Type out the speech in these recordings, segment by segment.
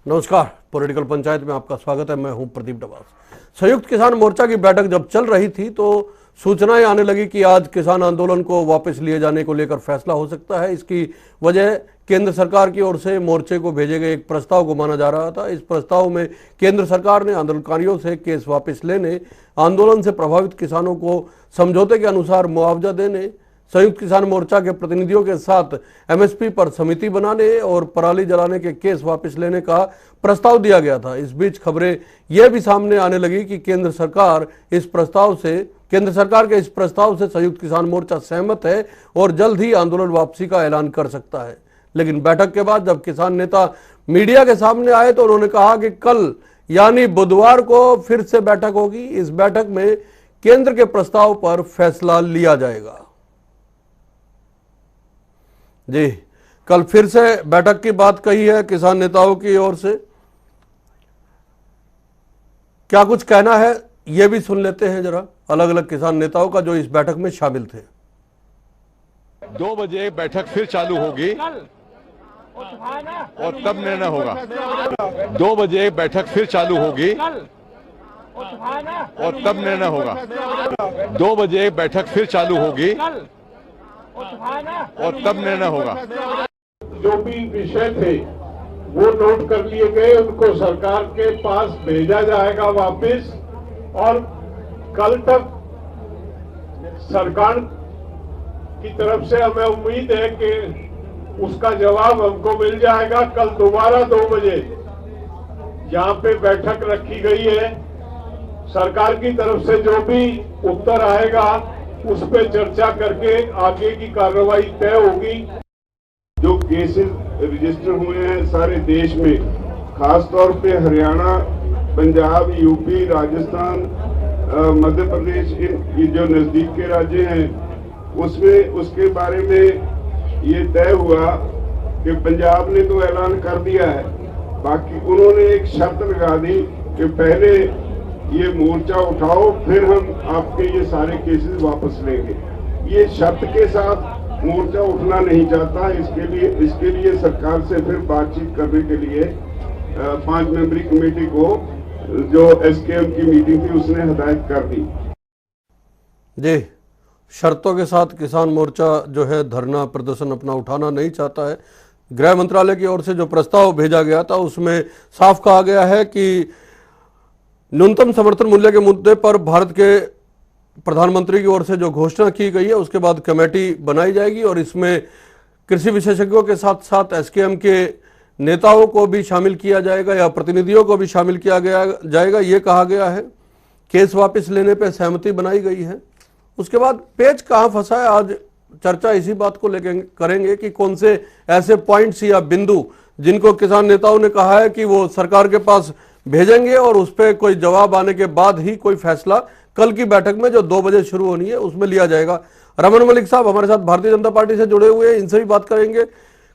नमस्कार, पॉलिटिकल पंचायत में आपका स्वागत है। मैं हूं प्रदीप डबास। संयुक्त किसान मोर्चा की बैठक जब चल रही थी तो सूचनाएं आने लगी कि आज किसान आंदोलन को वापस लिए जाने को लेकर फैसला हो सकता है। इसकी वजह केंद्र सरकार की ओर से मोर्चे को भेजे गए एक प्रस्ताव को माना जा रहा था। इस प्रस्ताव में केंद्र सरकार ने आंदोलनकारियों से केस वापस लेने, आंदोलन से प्रभावित किसानों को समझौते के अनुसार मुआवजा देने, संयुक्त किसान मोर्चा के प्रतिनिधियों के साथ एमएसपी पर समिति बनाने और पराली जलाने के केस वापस लेने का प्रस्ताव दिया गया था। इस बीच खबरें यह भी सामने आने लगी कि केंद्र सरकार के इस प्रस्ताव से संयुक्त किसान मोर्चा सहमत है और जल्द ही आंदोलन वापसी का ऐलान कर सकता है। लेकिन बैठक के बाद जब किसान नेता मीडिया के सामने आए तो उन्होंने कहा कि कल यानी बुधवार को फिर से बैठक होगी। इस बैठक में केंद्र के प्रस्ताव पर फैसला लिया जाएगा। जी, कल फिर से बैठक की बात कही है किसान नेताओं की ओर से। क्या कुछ कहना है यह भी सुन लेते हैं जरा अलग अलग किसान नेताओं का जो इस बैठक में शामिल थे। 2 बजे बैठक फिर चालू होगी और तब निर्णय होगा। 2 बजे बैठक फिर चालू होगी और तब निर्णय होगा। 2 बजे बैठक फिर चालू होगी और तब निर्णय होगा। जो भी विषय थे वो नोट कर लिए गए, उनको सरकार के पास भेजा जाएगा वापस और कल तक सरकार की तरफ से हमें उम्मीद है कि उसका जवाब हमको मिल जाएगा। कल दोबारा 2 बजे यहाँ पे बैठक रखी गई है। सरकार की तरफ से जो भी उत्तर आएगा उस पर चर्चा करके आगे की कार्रवाई तय होगी। जो केसेस रजिस्टर हुए हैं सारे देश में, खास तौर पे हरियाणा, पंजाब, यूपी, राजस्थान, मध्य प्रदेश, ये जो नजदीक के राज्य हैं उसमें उसके बारे में ये तय हुआ कि पंजाब ने तो ऐलान कर दिया है, बाकी उन्होंने एक शर्त लगा दी कि पहले ये मोर्चा उठाओ फिर हम आपके ये सारे केसेस वापस लेंगे। ये शर्त के साथ मोर्चा उठना नहीं चाहता। इसके लिए सरकार से फिर बातचीत करने के लिए 5 मेंबरी कमेटी को जो एसकेएम की मीटिंग थी उसने हदायत कर दी। जी, शर्तों के साथ किसान मोर्चा जो है धरना प्रदर्शन अपना उठाना नहीं चाहता है। गृह मंत्रालय की ओर से जो प्रस्ताव भेजा गया था उसमें साफ कहा गया है कि न्यूनतम समर्थन मूल्य के मुद्दे पर भारत के प्रधानमंत्री की ओर से जो घोषणा की गई है उसके बाद कमेटी बनाई जाएगी और इसमें कृषि विशेषज्ञों के साथ साथ एसकेएम के नेताओं को भी शामिल किया जाएगा या प्रतिनिधियों को भी शामिल किया जाएगा। ये कहा गया है। केस वापस लेने पर सहमति बनाई गई है। उसके बाद पेच कहाँ फंसा है, आज चर्चा इसी बात को लेकर करेंगे कि कौन से ऐसे पॉइंट्स या बिंदु जिनको किसान नेताओं ने कहा है कि वो सरकार के पास भेजेंगे और उस पर कोई जवाब आने के बाद ही कोई फैसला कल की बैठक में जो 2 बजे शुरू होनी है उसमें लिया जाएगा। रमन मलिक साहब हमारे साथ भारतीय जनता पार्टी से जुड़े हुए हैं, इनसे भी बात करेंगे।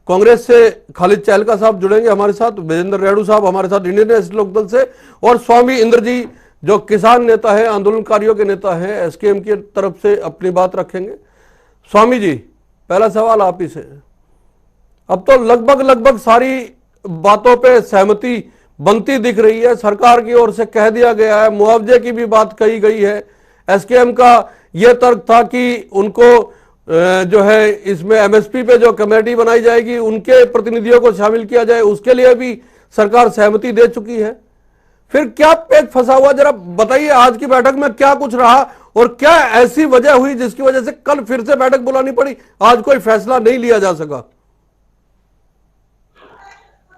कांग्रेस से खालिद चहलका साहब जुड़ेंगे हमारे साथ, विजेंद्र रेणु साहब हमारे साथ इंडियन नेशनल लोकदल से, और स्वामी इंद्र जी जो किसान नेता है, आंदोलनकारियों के नेता है, एसकेएम की तरफ से अपनी बात रखेंगे। स्वामी जी, पहला सवाल आप ही से। अब तो लगभग सारी बातों पर सहमति बनती दिख रही है। सरकार की ओर से कह दिया गया है, मुआवजे की भी बात कही गई है। एसकेएम का यह तर्क था कि उनको जो है इसमें एमएसपी पे जो कमेटी बनाई जाएगी उनके प्रतिनिधियों को शामिल किया जाए, उसके लिए भी सरकार सहमति दे चुकी है। फिर क्या पेच फंसा हुआ, जरा बताइए आज की बैठक में क्या कुछ रहा और क्या ऐसी वजह हुई जिसकी वजह से कल फिर से बैठक बुलानी पड़ी, आज कोई फैसला नहीं लिया जा सका।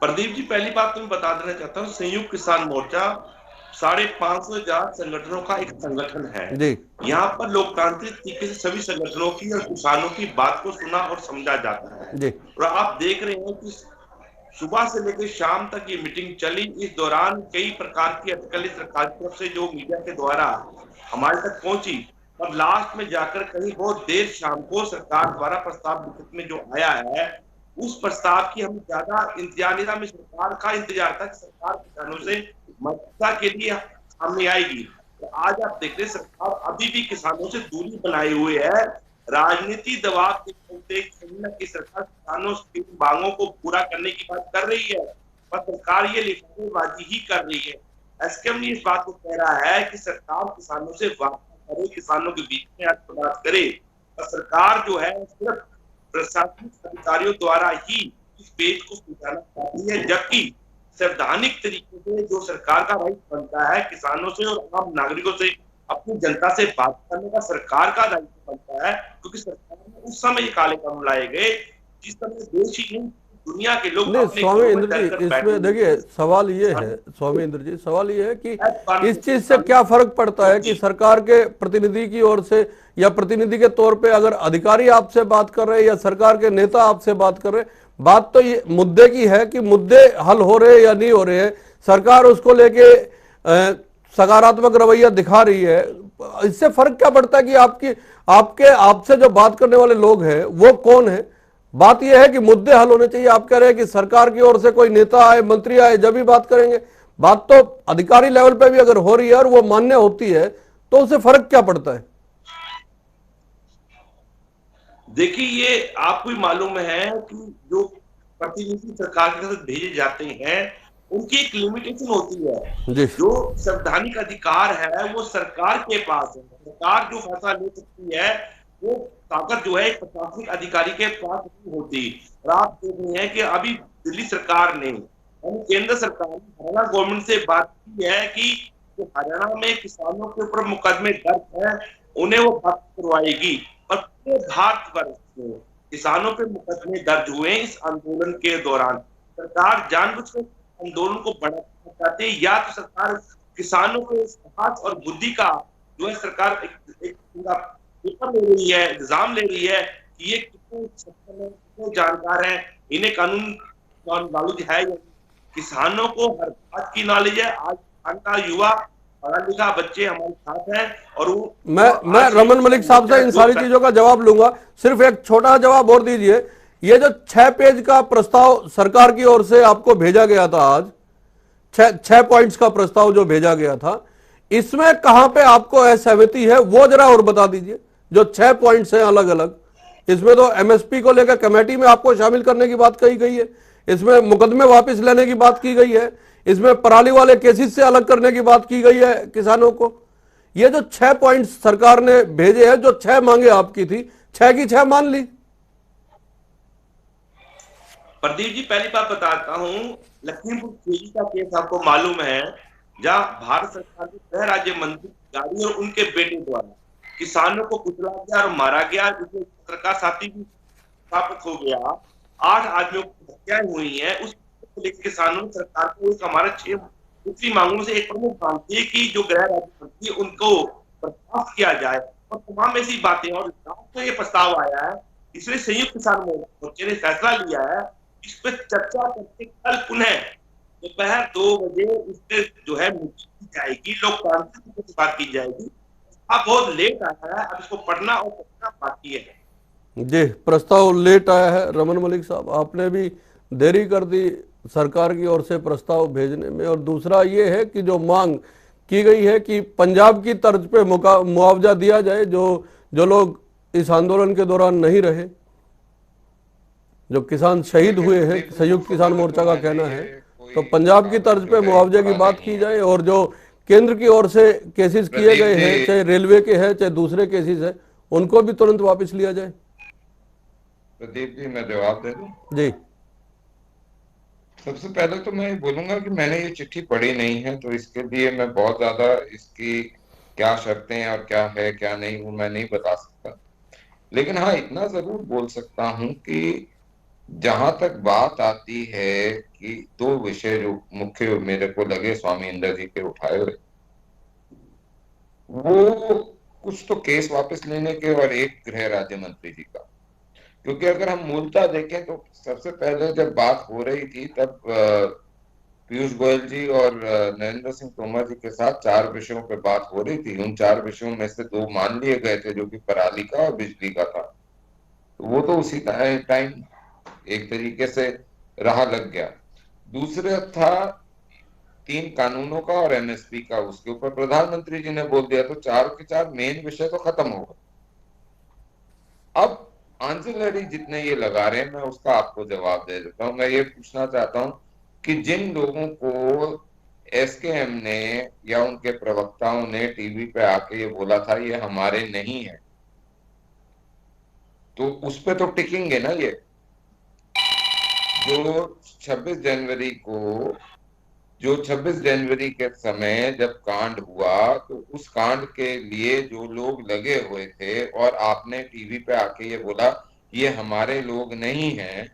प्रदीप जी, पहली बात तो मैं बता देना चाहता हूँ, संयुक्त किसान मोर्चा 550,000 संगठनों का एक संगठन है। यहाँ पर लोकतांत्रिक तरीके से सभी संगठनों की और किसानों की बात को सुना और समझा जाता है। और आप देख रहे हैं कि सुबह से लेकर शाम तक ये मीटिंग चली। इस दौरान कई प्रकार की अटकलें सरकार की तरफ से जो मीडिया के द्वारा हमारे तक पहुंची और लास्ट में जाकर कहीं बहुत देर शाम को सरकार द्वारा प्रस्ताव लिखित में जो आया है उस प्रस्ताव की हम ज्यादा इंतजार नहीं था। हमें सरकार का इंतजार था कि सरकार किसानों से मदद के लिए सामने आएगी। तो आज आप देख रहे सरकार अभी भी किसानों से दूरी बनाए हुए है। राजनीति दबाव के चलते सरकार किसानों की मांगों को पूरा करने की बात कर रही है पर सरकार ये लिफाफेबाजी ही कर रही है। एसकेएम ने इस बात को कह रहा है कि सरकार किसानों से वार्ता करे, किसानों के बीच में बात करे, और सरकार जो है सिर्फ प्रशासनिक अधिकारियों द्वारा ही इस पेज को सुलझाना चाहती है, जबकि संवैधानिक तरीके से जो सरकार का राइट बनता है किसानों से और आम नागरिकों से अपनी जनता से बात करने का सरकार का दायित्व बनता है, क्योंकि सरकार में उस समय काले कानून लाए गए जिस समय देश ही नहीं दुनिया के लोग नहीं। अपने स्वामी घरों में इंद्र जी, डरकर इसमें बैठे देखिए हुए थे। सवाल ये है, स्वामी इंद्र जी सवाल ये है कि इस चीज से क्या फर्क पड़ता है कि सरकार के प्रतिनिधि की ओर से या प्रतिनिधि के तौर पे अगर अधिकारी आपसे बात कर रहे हैं या सरकार के नेता आपसे बात कर रहे हैं, बात तो ये मुद्दे की है कि मुद्दे हल हो रहे हैं या नहीं हो रहे हैं, सरकार उसको लेके सकारात्मक रवैया दिखा रही है। इससे फर्क क्या पड़ता है कि आपसे जो बात करने वाले लोग हैं वो कौन है? बात यह है कि मुद्दे हल होने चाहिए। आप कह रहे हैं कि सरकार की ओर से कोई नेता आए, मंत्री आए, जब भी बात करेंगे। बात तो अधिकारी लेवल पे भी अगर हो रही है और वो मान्य होती है तो उससे फर्क क्या पड़ता है? देखिए, ये आपको ही मालूम है कि जो प्रतिनिधि सरकार की तरफ भेजे जाते हैं उनकी एक लिमिटेशन होती है। जी। जो संवैधानिक अधिकार है वो सरकार के पास है। सरकार जो फैसला ले सकती है वो ताकत जो है एक प्रशासनिक अधिकारी के पास नहीं होती। और आप देख रहे हैं कि अभी दिल्ली सरकार ने केंद्र सरकार ने हरियाणा गवर्नमेंट से बात की है कि जो हरियाणा में किसानों के ऊपर मुकदमे दर्ज है उन्हें वो बात करवाएगी। और पूरे भारतवर्ष में किसानों पे मुकदमे दर्ज हुए इस आंदोलन के दौरान। सरकार जानबूझकर आंदोलन को बढ़ाना चाहती है, या तो सरकार किसानों के साहस और बुद्धि का जो है सरकार एक पूरा पेपर ले रही है, एग्जाम ले रही है कि ये कितने जानकार हैं, इन्हें कानून नॉलेज है। किसानों को हर बात की नॉलेज है। आज का युवा पढ़ा लिखा बच्चे हमारे साथ हैं और वो मैं रमन मलिक साहब से इन सारी चीजों का जवाब लूंगा। सिर्फ एक छोटा जवाब और दीजिए। ये जो 6 पेज का प्रस्ताव सरकार की ओर से आपको भेजा गया था, आज 6 पॉइंट्स का प्रस्ताव जो भेजा गया था, इसमें कहां पे आपको असहमति है वो जरा और बता दीजिए। जो 6 पॉइंट्स हैं अलग अलग, इसमें तो एमएसपी को लेकर कमेटी में आपको शामिल करने की बात कही गई है, इसमें मुकदमे वापस लेने की बात की गई है, इसमें पराली वाले केसेस से अलग करने की बात की गई है किसानों को। ये जो 6 पॉइंट्स सरकार ने भेजे हैं, जो 6 मांगे आपकी थी, 6 की 6 मान ली। प्रदीप जी, पहली बात बताता हूं, लखीमपुर खीरी का केस आपको मालूम है, जहां भारत सरकार के गृह राज्य मंत्री गाड़ी और उनके बेटे द्वारा किसानों को कुचला गया और मारा गया, जिसमें पत्रकार साथी भी स्थापित हो गया। 8 आदमियों की हत्याएं हुई हैं। उस किसानों ने सरकार को एक हमारे 6 दूसरी मांगों से एक प्रमुख मांग थी कि जो गृह राज्य मंत्री उनको बर्खास्त किया जाए, और तमाम ऐसी बातें। और तो ये प्रस्ताव आया है, इसलिए संयुक्त किसान मोर्चे ने फैसला लिया है इस पर चर्चा करके कल पुनः दोपहर 2 बजे इस पे जो है की जाएगी, लोकतांत्रिक से बात की जाएगी। अब बहुत लेट आया है, अब इसको पढ़ना और पढ़ना बाकी है। जी, प्रस्ताव लेट आया है। रमन मलिक साहब, आपने भी देरी कर दी सरकार की ओर से प्रस्ताव भेजने में। और दूसरा ये है कि जो मांग की गई है कि पंजाब की तर्ज पे मुआवजा दिया जाए, जो लोग इस आंदोलन के दौरान नहीं रहे, जो किसान शहीद हुए हैं, संयुक्त किसान मोर्चा का कहना है, तो पंजाब की तर्ज पे मुआवजे की बात की जाए। और जो केंद्र की ओर से केसेस किए गए हैं, चाहे रेलवे के हैं चाहे दूसरे केसेस है, उनको भी तुरंत वापस लिया जाए। प्रदीप जी, मैं जवाब दे दूं? जी। सबसे पहले तो मैं बोलूंगा कि मैंने ये चिट्ठी पढ़ी नहीं है, तो इसके लिए मैं बहुत ज्यादा इसकी क्या शर्तें हैं और क्या है क्या नहीं वो मैं नहीं बता सकता। लेकिन हाँ, इतना जरूर बोल सकता हूं कि जहां तक बात आती है कि 2 विषय जो मुख्य मेरे को लगे स्वामी इंद्र जी के उठाए हुए, वो कुछ तो केस वापस लेने के और एक गृह राज्य मंत्री जी का। क्योंकि अगर हम मूलतः देखें तो सबसे पहले जब बात हो रही थी तब पीयूष गोयल जी और नरेंद्र सिंह तोमर जी के साथ 4 विषयों पर बात हो रही थी। उन 4 विषयों में से 2 मान लिए गए थे, जो कि पराली का और बिजली का था। तो वो तो उसी टाइम एक तरीके से राह लग गया। दूसरा था 3 कानूनों का और एमएसपी का, उसके ऊपर प्रधानमंत्री जी ने बोल दिया, तो 4 के 4 मेन विषय तो खत्म हो गए। अब आंसिलरी जितने ये लगा रहे हैं, मैं उसका आपको जवाब दे देता हूं। मैं ये पूछना चाहता हूं कि जिन लोगों को एसकेएम ने या उनके प्रवक्ताओं ने टीवी पे आके ये बोला था ये हमारे नहीं है, तो उस पे तो टिकेंगे ना ये। जो 26 जनवरी को जो 26 जनवरी के समय जब कांड हुआ तो उस कांड के लिए जो लोग लगे हुए थे और आपने टीवी पे आके ये बोला ये हमारे लोग नहीं हैं,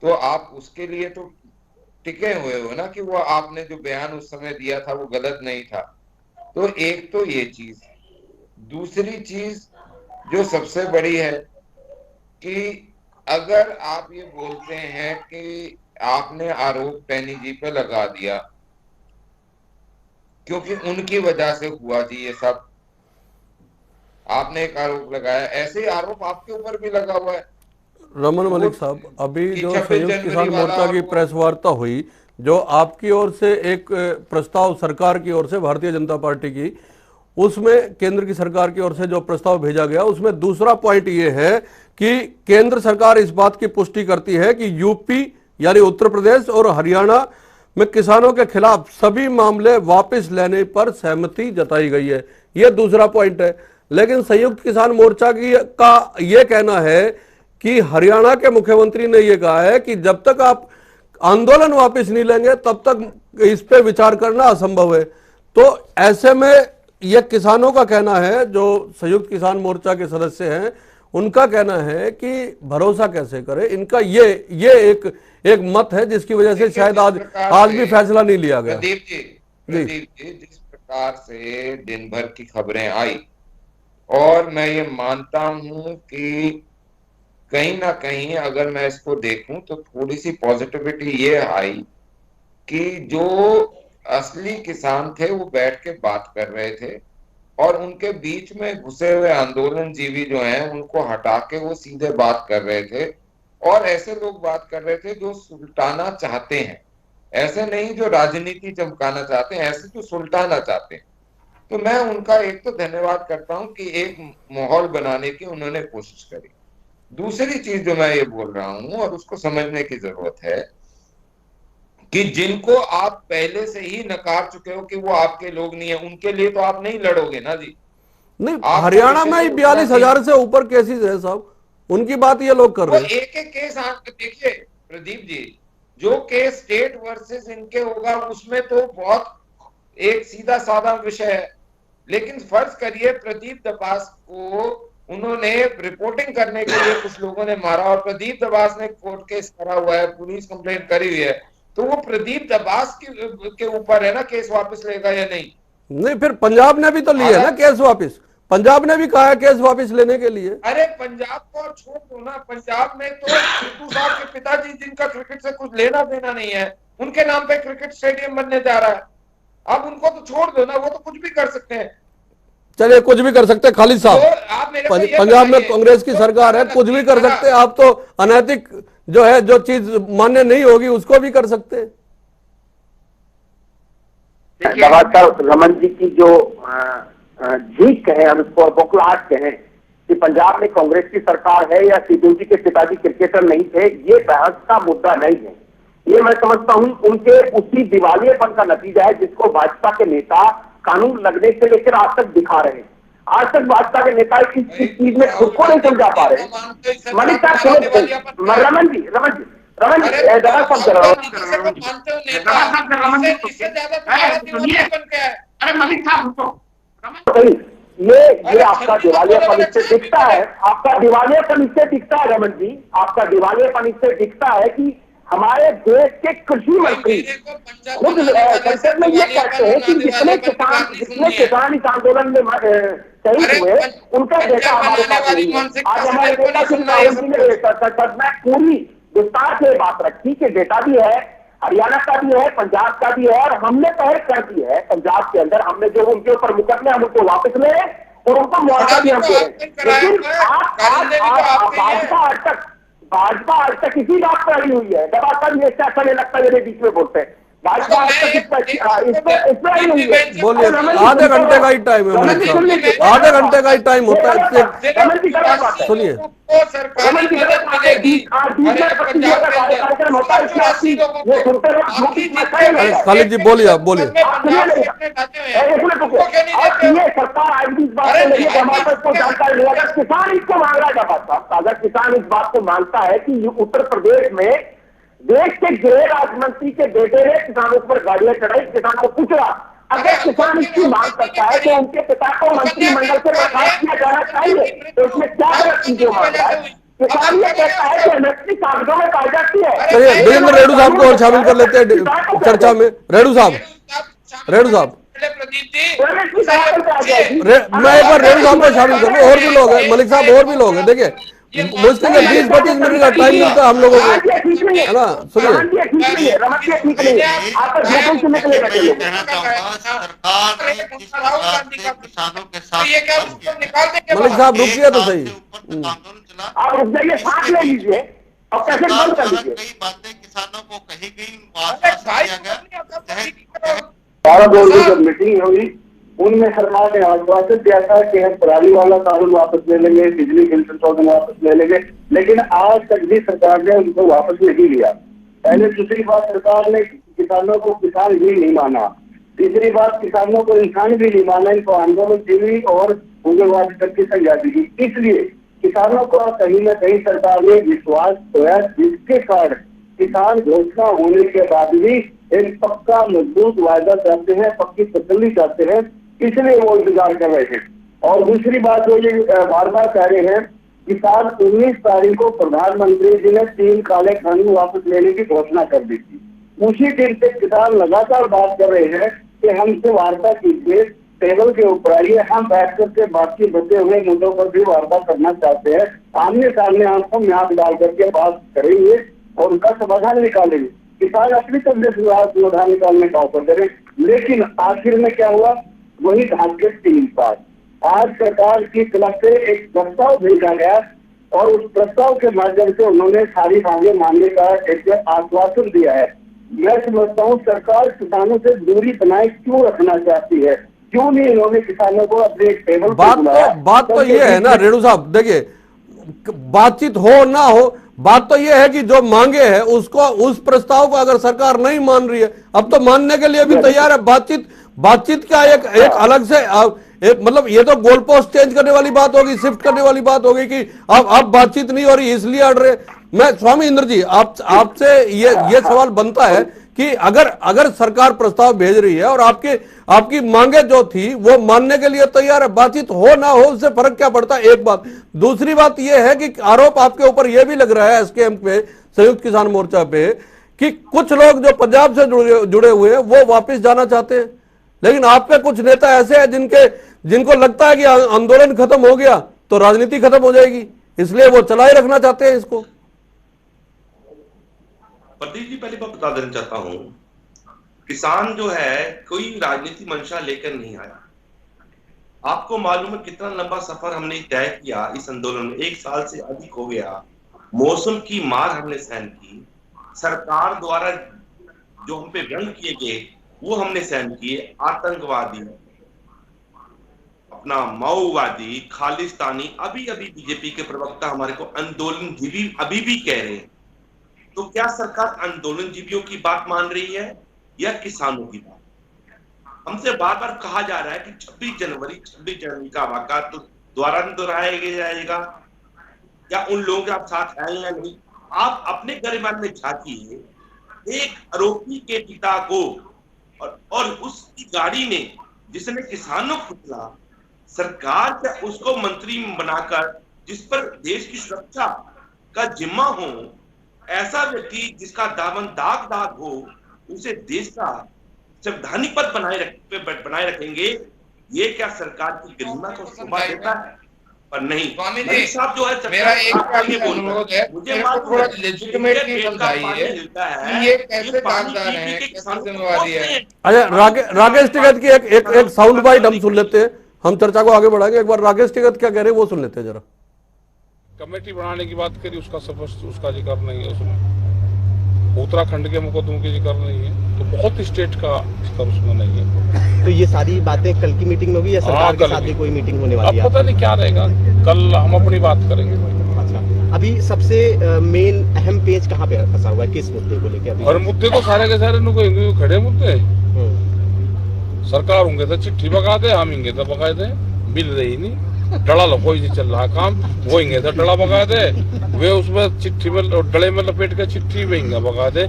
तो आप उसके लिए तो टिके हुए हो ना कि वो आपने जो बयान उस समय दिया था वो गलत नहीं था। तो एक तो ये चीज, दूसरी चीज जो सबसे बड़ी है कि अगर आप ये बोलते हैं कि आपने आरोप टैनी जी पे लगा दिया क्योंकि उनकी वजह से हुआ जी ये सब, आपने एक आरोप लगाया, ऐसे आरोप आपके ऊपर भी लगा हुआ है। रमन मलिक साहब, अभी जो 26 संयुक्त जनवरी किसान वाला मोर्चा की प्रेस वार्ता हुई, जो आपकी ओर से एक प्रस्ताव सरकार की ओर से, भारतीय जनता पार्टी की, उसमें केंद्र की सरकार की ओर से जो प्रस्ताव भेजा गया उसमें दूसरा पॉइंट ये है कि केंद्र सरकार इस बात की पुष्टि करती है कि यूपी यानी उत्तर प्रदेश और हरियाणा में किसानों के खिलाफ सभी मामले वापस लेने पर सहमति जताई गई है। यह दूसरा पॉइंट है। लेकिन संयुक्त किसान मोर्चा का यह कहना है कि हरियाणा के मुख्यमंत्री ने यह कहा है कि जब तक आप आंदोलन वापस नहीं लेंगे तब तक इस पे विचार करना असंभव है। तो ऐसे में यह किसानों का कहना है, जो संयुक्त किसान मोर्चा के सदस्य हैं उनका कहना है कि भरोसा कैसे करें। इनका ये एक मत है जिसकी वजह से शायद आज भी फैसला नहीं लिया गया। प्रदीप जी, जिस प्रकार से दिन भर की खबरें आई, और मैं ये मानता हूं कि कहीं ना कहीं अगर मैं इसको देखूं तो थोड़ी सी पॉजिटिविटी ये आई कि जो असली किसान थे वो बैठ के बात कर रहे थे और उनके बीच में घुसे हुए आंदोलन जीवी जो हैं उनको हटा के वो सीधे बात कर रहे थे, और ऐसे लोग बात कर रहे थे जो सुलटाना चाहते हैं, ऐसे नहीं जो राजनीति चमकाना चाहते हैं, ऐसे जो सुलटाना चाहते हैं। तो मैं उनका एक तो धन्यवाद करता हूं कि एक माहौल बनाने की उन्होंने कोशिश करी। दूसरी चीज जो मैं ये बोल रहा हूं और उसको समझने की जरूरत है कि जिनको आप पहले से ही नकार चुके हो कि वो आपके लोग नहीं है, उनके लिए तो आप नहीं लड़ोगे ना जी। नहीं, हरियाणा में ही 42,000 से ऊपर केसेस है साहब, उनकी बात ये लोग कर रहे हैं। एक एक केस आप देखिए प्रदीप जी, जो केस स्टेट वर्सेस इनके होगा उसमें तो बहुत एक सीधा साधा विषय है, लेकिन फर्ज करिए प्रदीप दबास को उन्होंने रिपोर्टिंग करने के लिए कुछ लोगों ने मारा और प्रदीप दबास ने कोर्ट केस करा हुआ है, पुलिस कंप्लेंट करी हुई है, तो वो प्रदीप दबास के ऊपर है ना केस वापस लेगा या नहीं। नहीं, फिर पंजाब ने भी तो लिया ना केस वापस, पंजाब ने भी कहा है केस वापस लेने के लिए। अरे पंजाब को छोड़ दो ना, पंजाब में तो सिद्धू साहब के पिताजी जिनका क्रिकेट से कुछ लेना देना नहीं है, उनके नाम पे क्रिकेट स्टेडियम बनने जा रहा है। अब उनको तो छोड़ दो ना, वो तो कुछ भी कर सकते हैं। चलिए, कुछ भी कर सकते हैं खालिद साहब, तो पंजाब में कांग्रेस की सरकार है, कुछ भी कर सकते हैं। आप तो अनैतिक जो है, जो चीज मान्य नहीं होगी उसको भी कर सकते हैं। लगातार रमन जी की जो जीत कहें, हम इसको बौखलाहट कहें कि पंजाब में कांग्रेस की सरकार है या सिद्धू जी के पिताजी क्रिकेटर नहीं थे, ये बहस का मुद्दा नहीं है। ये मैं समझता हूं उनके उसी दिवालियेपन का नतीजा है जिसको भाजपा के नेता कानून लगने से लेकर आज तक दिखा रहे हैं। आज तक भाजपा के नेता इस चीज में खुद को नहीं समझा पा रहे। मलिक साहब, रमन जी दबा सब कर रहा हूँ। ये आपका दिवालियापन इससे दिखता है, आपका दिवालियापन इससे दिखता है रमन जी, आपका दिवालियापन इससे दिखता है कि हमारे देश के कृषि मंत्री खुद संसद में ये कहते हैं कि जितने किसान इस आंदोलन में शहीद हुए उनका डेटा हमारे पास नहीं है। आज हमारे नेता श्री राहुल जी ने संसद में पूरी विस्तार से बात रखी कि डेटा भी है, हरियाणा का भी है, पंजाब का भी है, और हमने पहल कर दी है पंजाब के अंदर। हमने जो उनके ऊपर मुकदमे हम उनको वापस ले और उनको मुआवजा भी हम दे। लेकिन भाजपा आज तक इसी बात पर अड़ी हुई है। दबाकर ये ऐसा नहीं लगता, मेरे बीच में बोलते हैं भाजपा आज तक इतना ही नहीं है। बोलिए, आधे घंटे का ही टाइम है मलिक साहब, आधे घंटे का ही टाइम होता है। रमन जी गलत बात है, सुनिए, रमन जी गलत बात है। 20 का कार्यक्रम होता है, इसमें आपकी ये सुनते रहो झूठी मचाई नहीं है। खालिद जी बोलिए, आप बोलिए। आप सुनिए नहीं, एक मिनट रुकिए। आप ये सरकार आज भी इस बात को लेकर हमारे पास को जानकारी नहीं, अगर किसान इसको मांग रहा है बात साहब, अगर किसान इस बात को मानता है कि उत्तर प्रदेश में देश के गृह राज्य मंत्री के बेटे ने किसानों पर गाड़ियां चढ़ाई, किसानों को कुचला, अगर किसान इसकी मांग करता है तो उनके पिता को मंत्रिमंडल से बर्खास्त किया जाना चाहिए, तो इसमें क्या गलत चीजें मांग रहा है? किसान ये कहता है कि एमएसपी कागजों में पाई जाती है। चलिए देवेंद्र रेणु साहब को और शामिल कर लेते हैं चर्चा में। रेणु साहब, मैं एक बार रेणु साहब को शामिल कर लूं, और भी लोग हैं, मलिक साहब और भी लोग हैं। देखिए मुश्किल से 20-25 मिनट का टाइम मिलता है हम लोगों को, है ना। सुनिए, मलिक साहब रुकिए तो सही, आप रुक जाइए, सांस ले लीजिए और कैसे बंद कर लीजिए। कई बातें किसानों को कही गई, 12 बोर्ड की जब मीटिंग हुई उनमें सरकार ने आश्वासन दिया था कि हम पराली वाला कानून वापस ले लेंगे, बिजली बिल संशोधन वापस ले लेंगे, लेकिन आज तक भी सरकार ने उनको वापस नहीं लिया। पहले दूसरी बात, सरकार ने किसानों को किसान भी नहीं माना। तीसरी बात, किसानों को इंसान भी नहीं माना, इनको आंदोलन जीवी और उग्रवादी तक की संज्ञा दी। इसलिए किसानों को कहीं न कहीं सरकार ने विश्वास खोया, जिसके कारण किसान घोषणा होने के बाद भी एक पक्का मजबूत वायदा चाहते हैं, पक्की तसल्ली चाहते हैं, इसलिए वो इंतजार कर रहे थे। और दूसरी बात वो ये बार बार कह रहे हैं, किसान 19 तारीख को प्रधानमंत्री जी ने 3 काले कानून वापस लेने की घोषणा कर दी थी। उसी दिन से किसान लगातार बात कर रहे हैं कि हमसे वार्ता कीजिए, टेबल के ऊपर आइए, हम बैठ करके बाकी बचे हुए मुद्दों पर भी वार्ता करना चाहते हैं, आमने सामने आंखों में आंख डाल करके बात करेंगे और उनका समाधान निकालेंगे। किसान अपनी तरफ से समाधान निकालने का ऑफर करें, लेकिन आखिर में क्या हुआ, वही धान के 3 पास। आज सरकार की तरफ से एक प्रस्ताव भेजा गया और उस प्रस्ताव के माध्यम से उन्होंने सारी मांगे मानने का एक आश्वासन दिया है। मैं समझता हूँ सरकार किसानों से दूरी बनाए क्यों रखना चाहती है, क्यों नहीं इन्होंने किसानों को अपने एक टेबल बात तो ये है ना रेणु साहब, देखिए बातचीत हो ना हो, बात तो ये है कि जो मांगे है उसको, उस प्रस्ताव को अगर सरकार नहीं मान रही है, अब तो मानने के लिए भी तैयार है। बातचीत का एक अलग से एक मतलब ये तो गोल पोस्ट चेंज करने वाली बात होगी, शिफ्ट करने वाली बात होगी कि अब बातचीत नहीं हो रही इसलिए अड़ रहे। मैं स्वामी इंद्र जी आपसे ये सवाल बनता है कि अगर सरकार प्रस्ताव भेज रही है और आपकी मांगे जो थी वो मानने के लिए तैयार है, बातचीत हो ना हो उससे फर्क क्या पड़ता है, एक बात। दूसरी बात ये है कि आरोप आपके ऊपर यह भी लग रहा है एसकेएम पे, संयुक्त किसान मोर्चा पे, कि कुछ लोग जो पंजाब से जुड़े हुए हैं वो वापस जाना चाहते हैं, लेकिन आपके कुछ नेता ऐसे हैं जिनको लगता है कि आंदोलन खत्म हो गया तो राजनीति खत्म हो जाएगी, इसलिए वो चलाए रखना चाहते हैं इसको। प्रदीप जी, पहले मैं बता देना चाहता हूं, किसान जो है कोई राजनीति मंशा लेकर नहीं आया। आपको मालूम है कितना लंबा सफर हमने तय किया इस आंदोलन में, 1 साल से अधिक हो गया। मौसम की मार हमने सहन की, सरकार द्वारा जो हम पे व्यंग किए गए वो हमने सहन किए। आतंकवादी, अपना माओवादी, खालिस्तानी, अभी बीजेपी के प्रवक्ता हमारे को आंदोलनजीवी अभी भी कह रहे हैं। तो क्या सरकार आंदोलनजीवियों की बात मान रही है या किसानों की बात? हमसे बार बार कहा जा रहा है कि 26 जनवरी का वाक़ा तो दोबारा नहीं दोहराया जाएगा, या उन लोगों के आप साथ हैं या नहीं। आप अपने गरिमान में झांकिए, एक आरोपी के पिता को और उसकी गाड़ी ने जिसने किसानों को कुचला, सरकार क्या उसको मंत्री बनाकर, जिस पर देश की सुरक्षा का जिम्मा हो, ऐसा व्यक्ति जिसका दामन दाग हो, उसे देश का संवैधानिक पद बनाए रखेंगे? ये क्या सरकार की गरिमा को शोभा देता है? पर नहीं, स्वामी जी साहब जो है मेरा एक अनुरोध है, मुझे थोड़ा लेजिटिमेटली समझाइए कि ये कैसे कागजात हैं, कैसे जिम्मेवारी है। अच्छा, राकेश टिकैत की एक साउंड बाइट हम सुन लेते हैं, हम चर्चा को आगे बढ़ाएंगे। एक बार राकेश टिकैत क्या कह रहे हैं वो सुन लेते हैं जरा। कमेटी बनाने की बात करी, उसका जिक्र नहीं है उसमें। उत्तराखंड के मुकदमों की जिक्र नहीं है। तो बहुत स्टेट का स्तर उसमें नहीं है। तो ये सारी बातें कल की मीटिंग में होगी या सरकार के साथ भी कोई मीटिंग होने वाली है? अब पता नहीं क्या रहेगा, कल हम अपनी बात करेंगे। अच्छा, अभी सबसे मेन अहम पेज कहाँ पे फंसा हुआ है, किस मुद्दे को लेकर? और मुद्दे तो सारे के सारे खड़े मुद्दे। सरकार होंगे तो चिट्ठी बगा दे, हम इंगे तो बगा दे, मिल रही नहीं, डला लो कोई नहीं चल रहा काम, वो इंगे तो डला बगा दे, वे उसमें चिट्ठी में डले में लपेट के चिट्ठी में इंगे बगा दे।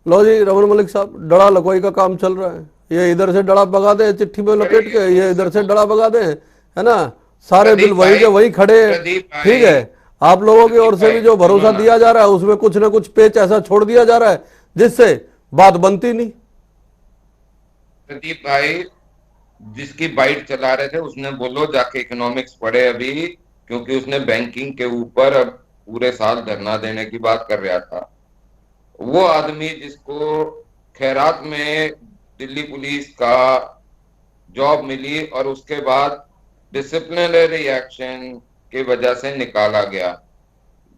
लो जी रमन मलिक साहब, डड़ा लखवाई का काम चल रहा है, ये इधर से डड़ा बगा दे चिट्ठी में लपेट के, ये इधर से डड़ा बगा दे, है ना, सारे बिल वही के वही खड़े। ठीक है, आप लोगों की ओर से भी जो भरोसा दिया जा रहा है उसमें कुछ ना कुछ पेच ऐसा छोड़ दिया जा रहा है जिससे बात बनती नहीं। प्रदीप भाई जिसकी बाइट चला रहे थे उसने बोलो जाके इकोनॉमिक्स पढ़े अभी, क्योंकि उसने बैंकिंग के ऊपर अब पूरे साल धरना देने की बात कर रहा था। वो आदमी जिसको खैरात में दिल्ली पुलिस का जॉब मिली और उसके बाद डिसिप्लिनरी एक्शन की वजह से निकाला गया,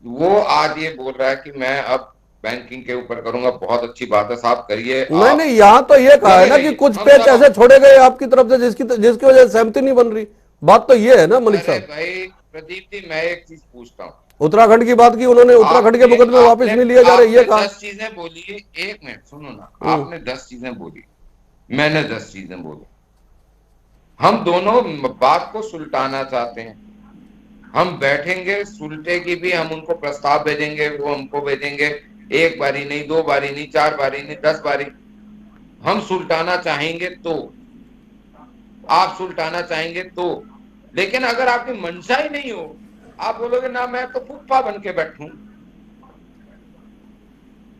वो आज ये बोल रहा है कि मैं अब बैंकिंग के ऊपर करूंगा। बहुत अच्छी बात है साहब, करिए। नहीं, यहाँ तो ये कहा है ना कि कुछ पेच ऐसे छोड़े गए आपकी तरफ से जिसकी वजह से सहमति नहीं बन रही। बात तो ये है ना मलिक साहब। भाई प्रदीप जी, मैं एक चीज पूछता हूँ, उत्तराखंड की बात की उन्होंने, उत्तराखंड के मुकदमे वापस नहीं लिए जा रहे, ये कहा। 10 चीजें बोली, एक मिनट सुनो ना, आपने 10 चीजें बोली, मैंने 10 चीजें बोली, हम दोनों बात को सुलटाना चाहते हैं। हम बैठेंगे, सुलटे की भी हम उनको प्रस्ताव भेजेंगे, वो हमको भेजेंगे, एक बारी नहीं, 2 बारी नहीं, 4 बारी नहीं, 10 बारी। हम सुलटाना चाहेंगे तो, आप सुलटाना चाहेंगे तो, लेकिन अगर आपकी मंशा ही नहीं हो, आप बोलोगे ना मैं तो फुप्पा बन के बैठूं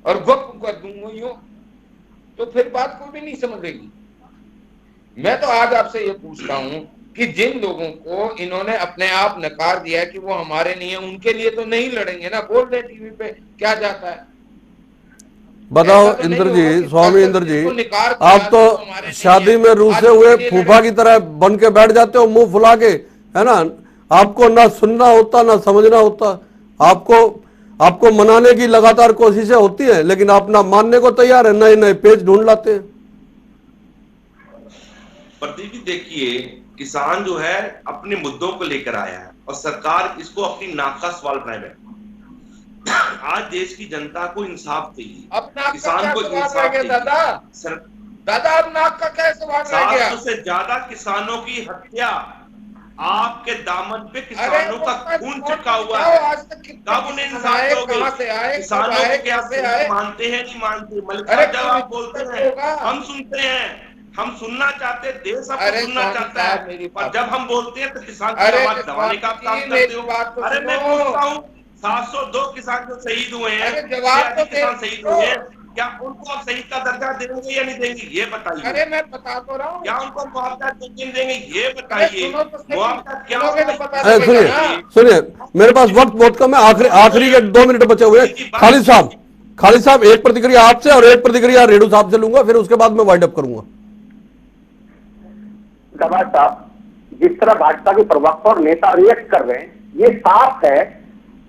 और गप कर दूंगा यूं, तो फिर बात कोई भी नहीं समझेगी। मैं तो आज आपसे ये पूछता हूं कि जिन लोगों को इन्होंने अपने आप नकार दिया है कि वो हमारे नहीं है, उनके लिए तो नहीं लड़ेंगे ना? बोल दे टीवी पे, क्या जाता है? बताओ तो इंद्र जी, स्वामी इंद्र जी, आप तो शादी में रूसे हुए फूफा की तरह बन के बैठ जाते हो मुंह फुला के, है ना, आपको ना सुनना होता ना समझना होता, आपको मनाने की लगातार कोशिशें होती है, लेकिन आप ना मानने को तैयार है, नए नए पेज ढूंढ लाते हैं। प्रदीप जी देखिए, किसान जो है अपने मुद्दों को लेकर आया है और सरकार इसको अपनी नाक का सवाल बनाए बैठी। आज देश की जनता को इंसाफ चाहिए, किसान को इंसाफ चाहिए। दादा अब नाक का क्या सवाल रह गया? 700 से ज्यादा किसानों की हत्या आपके दामन पे, किसानों का खून चिपका हुआ है। कब उन्हें इंसाफ दोगे? किसानों को क्या मानते हैं नहीं मानते? मलिक साहब जब आप बोलते हैं हम सुनते हैं, हम सुनना चाहते हैं, देश आपको सुनना चाहता है, और जब हम बोलते हैं तो किसान की आवाज दबाने का काम करते हो। अरे मैं पूछता हूँ, 702 किसान जो शहीद हुए हैं, किसान शहीद हुए हैं, क्या उनको आप शहीद का दर्जा देंगे या नहीं देंगे, ये बताइए। अरे मैं बता तो रहा हूँ, क्या उनको मुआवजा देंगे, ये बताइए। मुआवजा क्या? सुनिए, मेरे पास वक्त बहुत कम है, आखिरी के 2 मिनट बचे हुए। खालिद साहब एक प्रतिक्रिया आपसे और एक प्रतिक्रिया रेणु साहब से लूंगा, फिर उसके बाद मैं वाइंड अप करूंगा। गवार साहब, जिस तरह भाजपा के प्रवक्ता और नेता रिएक्ट कर रहे हैं, ये साफ है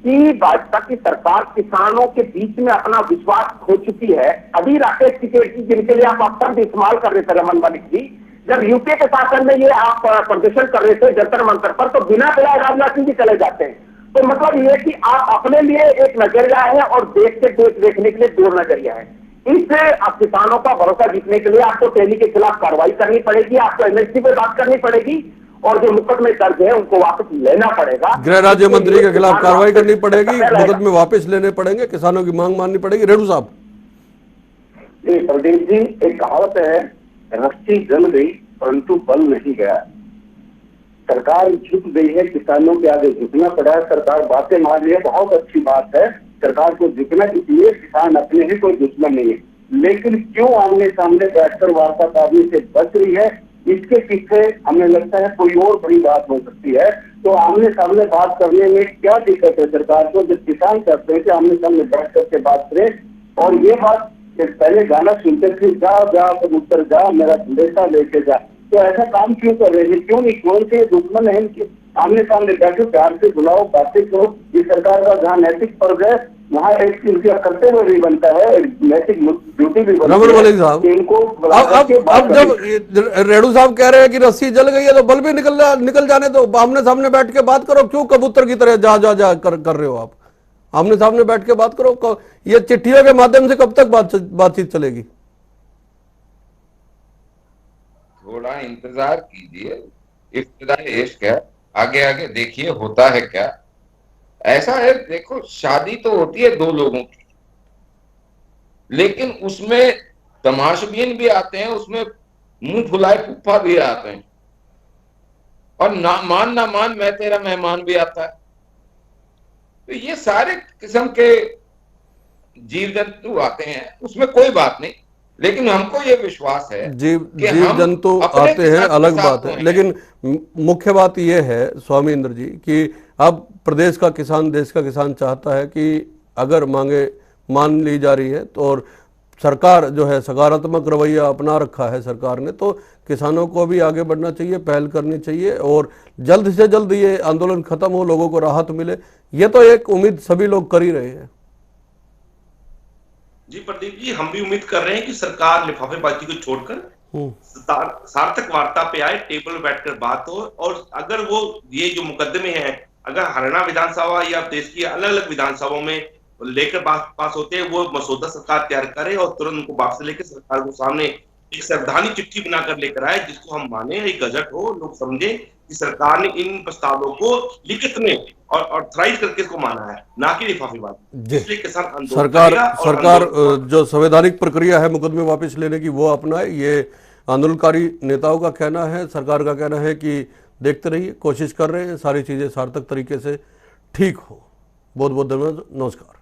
कि भाजपा की सरकार किसानों के बीच में अपना विश्वास खो चुकी है। अभी राकेश टिकैत जी, जिनके लिए आप शब्द इस्तेमाल कर रहे थे रमन मलिक जी, जब यूपीए के शासन में ये आप प्रदर्शन कर रहे थे जंतर मंतर पर, तो बिना बुलाए राजनाथ सिंह जी चले जाते हैं। तो मतलब ये कि आप अपने लिए एक नजरिया है और देश के देश देखने के लिए 2 नजरिया है। इससे आप किसानों का भरोसा जीतने के लिए आपको टेली के खिलाफ कार्रवाई करनी पड़ेगी, आपको एमएसपी पे बात करनी पड़ेगी, और जो मुकदमे दर्ज है उनको वापस लेना पड़ेगा। गृह राज्य मंत्री के खिलाफ कार्रवाई करनी पड़ेगी, मुकदमे वापस लेने पड़ेंगे, किसानों की मांग माननी पड़ेगी। रेणु साहब जी, प्रदीप जी, एक कहावत है, रस्सी जल गई परंतु बल नहीं गया। सरकार झुक गई है, किसानों के आगे झुकना पड़ा है। सरकार बातें मान रही है, बहुत अच्छी बात है, सरकार को झुकना, इसलिए किसान अपने ही कोई दुश्मन नहीं है। लेकिन क्यों आमने सामने बैठकर वार्ता करने से बच रही है, इसके पीछे हमें लगता है कोई और बड़ी बात हो सकती है। तो आमने सामने बात करने में क्या दिक्कत है सरकार को, जब किसान कहते हैं कि आमने सामने बैठ करके बात करें। और ये बात पहले गाना सुनते थे, जा जा कबूतर जा, मेरा संदेशा लेके जा, तो ऐसा काम क्यों कर रहे हैं? क्यों नहीं? कौन से दुश्मन है इनके? आमने सामने बैठो, प्यार से बुलाओ, बातें करो। ये सरकार का जहाँ नैतिक फर्ज है वहाँ एक इनका कर्तव्य भी बनता है, नैतिक ड्यूटी भी बनती है। रमन मलिक साहब, इनको अब जब रेणु साहब कह रहे हैं कि रस्सी जल गई है तो बल्ब भी निकल जाने दो, आमने सामने बैठ के बात करो, क्यों कबूतर की तरह जा कर रहे हो आप? आमने सामने बैठ के बात करो। ये चिट्ठियों के माध्यम से कब तक बातचीत चलेगी? थोड़ा इंतजार कीजिए, इब्तिदाई इश्क है, आगे आगे देखिए होता है क्या। ऐसा है, देखो शादी तो होती है दो लोगों की, लेकिन उसमें तमाशबीन भी आते हैं, उसमें मुंह फुलाए फूफा भी आते हैं, और ना मान मैं तेरा मेहमान भी आता है। तो ये सारे किस्म के जीव जंतु आते हैं, उसमें कोई बात नहीं, लेकिन हमको ये विश्वास है जीव जंतु आते हैं, अलग बात है, लेकिन मुख्य बात यह है स्वामी इंद्र जी कि अब प्रदेश का किसान, देश का किसान चाहता है कि अगर मांगे मान ली जा रही है तो, और सरकार जो है सकारात्मक रवैया अपना रखा है सरकार ने, तो किसानों को भी आगे बढ़ना चाहिए, पहल करनी चाहिए और जल्द से जल्द ये आंदोलन खत्म हो, लोगों को राहत मिले। ये तो एक उम्मीद सभी लोग कर ही रहे हैं। जी प्रदीप जी, हम भी उम्मीद कर रहे हैं कि सरकार लिफाफेबाजी को छोड़कर सार्थक वार्ता पे आए, टेबल पर बैठकर बात हो, और अगर वो ये जो मुकदमे हैं अगर हरियाणा विधानसभा या देश की अलग अलग विधानसभाओं में लेकर पास होते हैं, वो मसौदा सरकार तैयार करे और तुरंत उनको वापस लेकर सरकार को सामने एक संवैधानिक चिट्ठी बनाकर लेकर आए, जिसको हम माने, एक गजट हो, लोग समझे कि सरकार ने इन प्रस्तावों को लिखित में और ऑथराइज करके इसको माना है, ना कि लिफाफेबाजी। इसलिए किसान सरकार जो संवैधानिक प्रक्रिया है मुकदमे वापस लेने की वो अपनाए, ये आंदोलनकारी नेताओं का कहना है। सरकार का कहना है कि देखते रहिए, कोशिश कर रहे हैं सारी चीजें सार्थक तरीके से ठीक हो। बहुत बहुत धन्यवाद, नमस्कार।